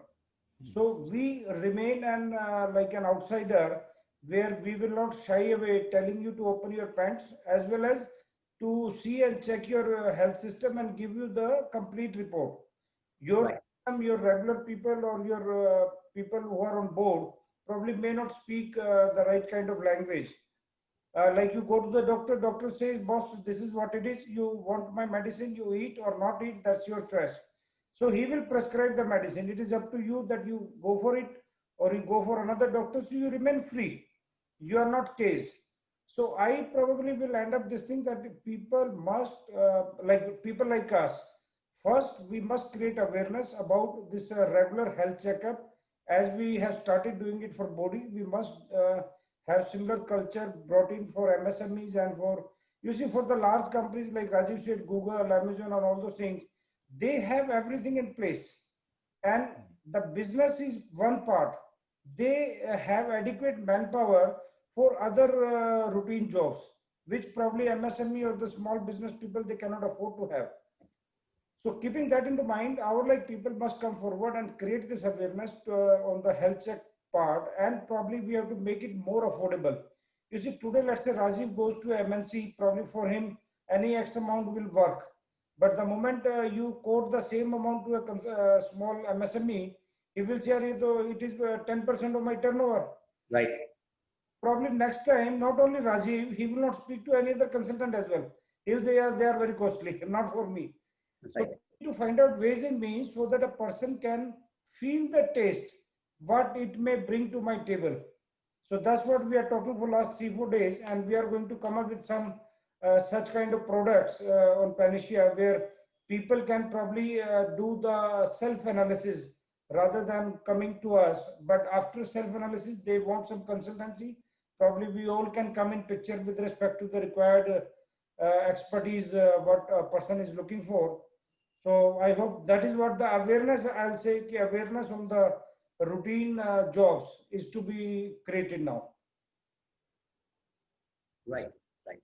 So we remain like an outsider where we will not shy away telling you to open your pants as well as to see and check your health system and give you the complete report. Your your regular people or your people who are on board probably may not speak the right kind of language. Like you go to the doctor, doctor says, boss, this is what it is. You want my medicine, you eat or not eat, that's your choice. So he will prescribe the medicine. It is up to you that you go for it or you go for another doctor. So you remain free. You are not caged. So I probably will end up this thing that people must, like people like us, first we must create awareness about this regular health checkup. As we have started doing it for body, we must have similar culture brought in for MSMEs and for, you see, for the large companies like Rajiv said, Google, Amazon, and all those things, they have everything in place. And the business is one part. They have adequate manpower for other routine jobs, which probably MSME or the small business people, they cannot afford to have. So keeping that into mind, our like people must come forward and create this awareness on the health check part, and probably we have to make it more affordable. You see, today, let's say Rajiv goes to MNC, probably for him, any X amount will work. But the moment you quote the same amount to a small MSME, he will say, it is 10% of my turnover. Right. Probably next time, not only Rajiv, he will not speak to any other consultant as well. He'll say, yeah, they are very costly, not for me. Right. So to find out ways and means so that a person can feel the taste, what it may bring to my table. So that's what we are talking for last 3-4 days, and we are going to come up with some such kind of products on Panacea where people can probably do the self-analysis rather than coming to us. But after self-analysis, they want some consultancy. Probably we all can come in picture with respect to the required expertise what a person is looking for. So I hope that is what the awareness, I'll say awareness on the routine jobs is to be created now. Right, right.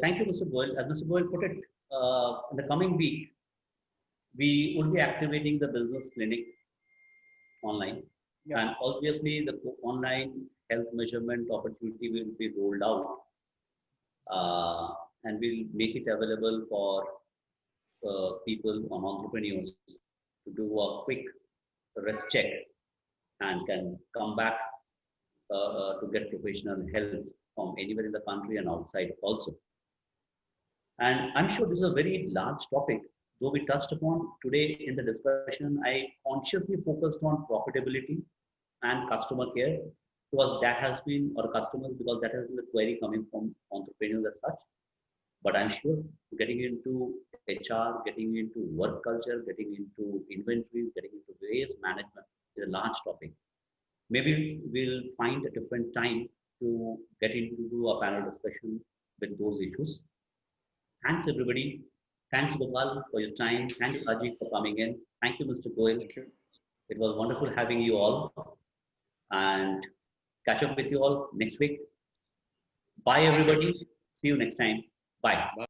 Thank you, Mr. Goel. As Mr. Goel put it, in the coming week, we will be activating the business clinic online. Yeah. And obviously the online health measurement opportunity will be rolled out, and we'll make it available for people on entrepreneurs to do a quick ref check and can come back to get professional help from anywhere in the country and outside also. And I'm sure this is a very large topic, though we touched upon today in the discussion. I consciously focused on profitability and customer care because that has been, or customers, because that has been the query coming from entrepreneurs as such. But I'm sure getting into HR, getting into work culture, getting into inventories, getting into waste management is a large topic. Maybe we'll find a different time to get into a panel discussion with those issues. Thanks, everybody. Thanks, Gopal, for your time. Thanks, Ajit, for coming in. Thank you, Mr. Goel. Thank you. It was wonderful having you all, and catch up with you all next week. Bye, everybody. See you next time. Bye. Bye.